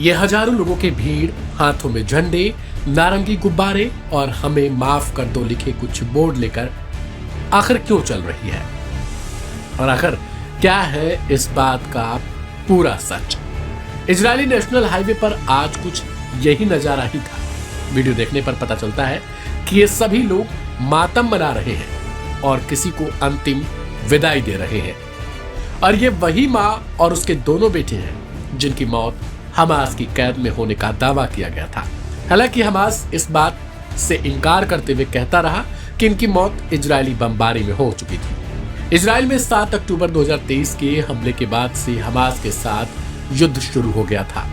ये हजारों लोगों की भीड़, हाथों में झंडे, नारंगी गुब्बारे और हमें माफ कर दो लिखे कुछ बोर्ड लेकर आखिर क्यों चल रही है, और आखिर क्या है इस बात का पूरा सच। इजरायली नेशनल हाईवे पर आज कुछ यही नजारा ही था। वीडियो देखने पर पता चलता है कि ये सभी लोग मातम मना रहे हैं और किसी को अंतिम विदाई दे रहे हैं, और ये वही माँ और उसके दोनों बेटे हैं जिनकी मौत हमास की कैद में होने का दावा किया गया था। हालांकि हमास इस बात से इनकार करते हुए कहता रहा कि इनकी मौत इजरायली बमबारी में हो चुकी थी। इजरायल में 7 अक्टूबर 2023 के हमले के बाद से हमास के साथ युद्ध शुरू हो गया था,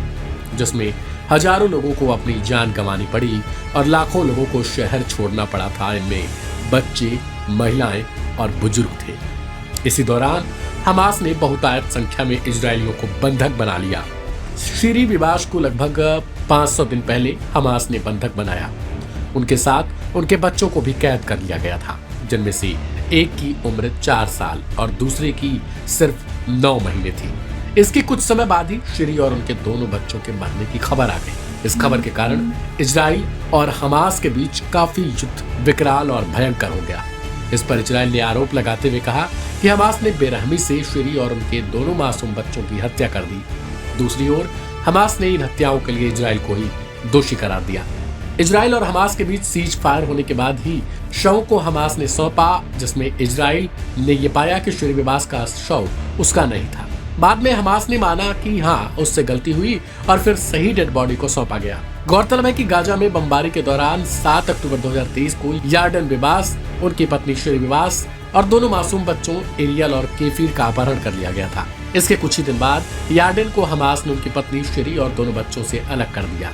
जिसमें हजारों लोगों को अपनी जान गंवानी पड़ी और लाखों लोगों को शहर छोड़ना पड़ा था। इनमें बच्चे, महिलाएं और बुजुर्ग थे। इसी दौरान हमास ने बहुतायत संख्या में इजरायलियों को बंधक बना लिया। शिरी विवास को लगभग 500 दिन पहले हमास ने बंधक बनाया। उनके साथ उनके बच्चों को भी कैद कर लिया गया था, जिनमें से एक की उम्र 4 साल और दूसरे की सिर्फ 9 महीने थी। इसके कुछ समय बाद ही शिरी और उनके दोनों बच्चों के मरने की खबर आ गई। इस खबर के कारण इजराइल और हमास के बीच काफी युद्ध विकराल और भयंकर हो गया। इस पर इजराइल ने आरोप लगाते हुए कहा कि हमास ने बेरहमी से शिरी और उनके दोनों मासूम बच्चों की हत्या कर दी। दूसरी ओर हमास ने इन हत्याओं के लिए इजराइल को ही दोषी करार दिया। इजराइल और हमास के बीच सीज फायर होने के बाद ही शव को हमास ने सौंपा, जिसमें इजराइल ने यह पाया कि शिरी विवास का शव उसका नहीं था। बाद में हमास ने माना कि हाँ, उससे गलती हुई और फिर सही डेड बॉडी को सौंपा गया। गौरतलब है कि गाजा में बमबारी के दौरान 7 अक्टूबर 2023 को यार्डन विवास, उनकी पत्नी शिरी विवास और दोनों मासूम बच्चों एरियल और केफीर का अपहरण कर लिया गया था। इसके कुछ ही दिन बाद यार्डन को हमास ने उनकी पत्नी शिरी और दोनों बच्चों से अलग कर दिया।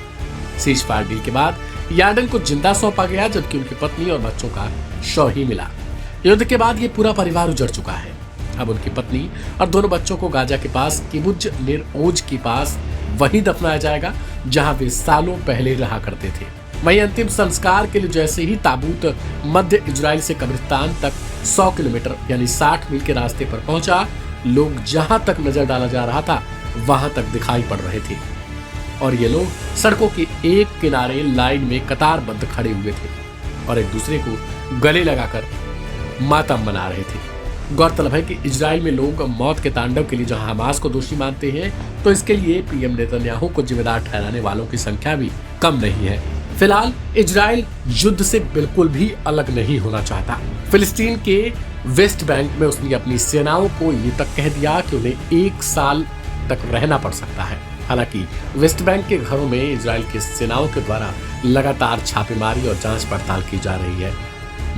सीज फायर डील के बाद यार्डन को जिंदा सौंपा गया, जबकि उनकी पत्नी और बच्चों का शव ही मिला। युद्ध के बाद ये पूरा परिवार उजड़ चुका है। अब उनकी पत्नी और दोनों बच्चों को गाजा के पास किबुत्ज नीर ओज के पास वहीं दफनाया जाएगा जहां वे सालों पहले रहा करते थे। वहीं अंतिम संस्कार के लिए जैसे ही ताबूत मध्य इजराइल से कब्रिस्तान तक 100 किलोमीटर यानी 60 मील के रास्ते पर पहुंचा, लोग जहां तक नजर डाला जा रहा था वहां तक दिखाई पड़ रहे थे, और ये लोग सड़कों के एक किनारे लाइन में कतारबद्ध खड़े हुए थे और एक दूसरे को गले लगाकर मातम मना रहे थे। गौरतलब है कि इजराइल में लोग मौत के तांडव के लिए जहां हमास को दोषी मानते हैं, तो इसके लिए पीएम नेतन्याहू को जिम्मेदार ठहराने वालों की संख्या भी कम नहीं है। फिलहाल इजराइल युद्ध से बिल्कुल भी अलग नहीं होना चाहता। फिलिस्तीन के वेस्ट बैंक में उसने अपनी सेनाओं को ये तक कह दिया कि उन्हें 1 साल तक रहना पड़ सकता है। हालांकि वेस्ट बैंक के घरों में इजराइल की सेनाओं के द्वारा लगातार छापेमारी और जांच पड़ताल की जा रही है।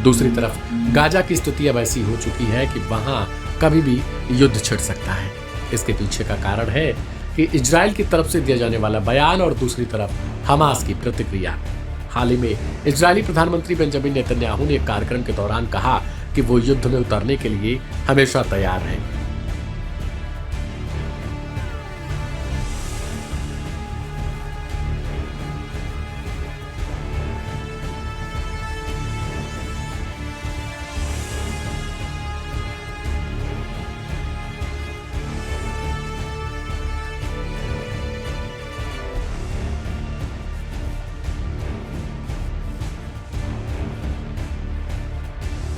दूसरी तरफ गाजा की स्थिति अब ऐसी हो चुकी है कि वहां कभी भी युद्ध छिड़ सकता है। इसके पीछे का कारण है कि इजराइल की तरफ से दिया जाने वाला बयान और दूसरी तरफ हमास की प्रतिक्रिया। हाल ही में इजरायली प्रधानमंत्री बेंजामिन नेतन्याहू ने एक कार्यक्रम के दौरान कहा कि वो युद्ध में उतरने के लिए हमेशा तैयार हैं।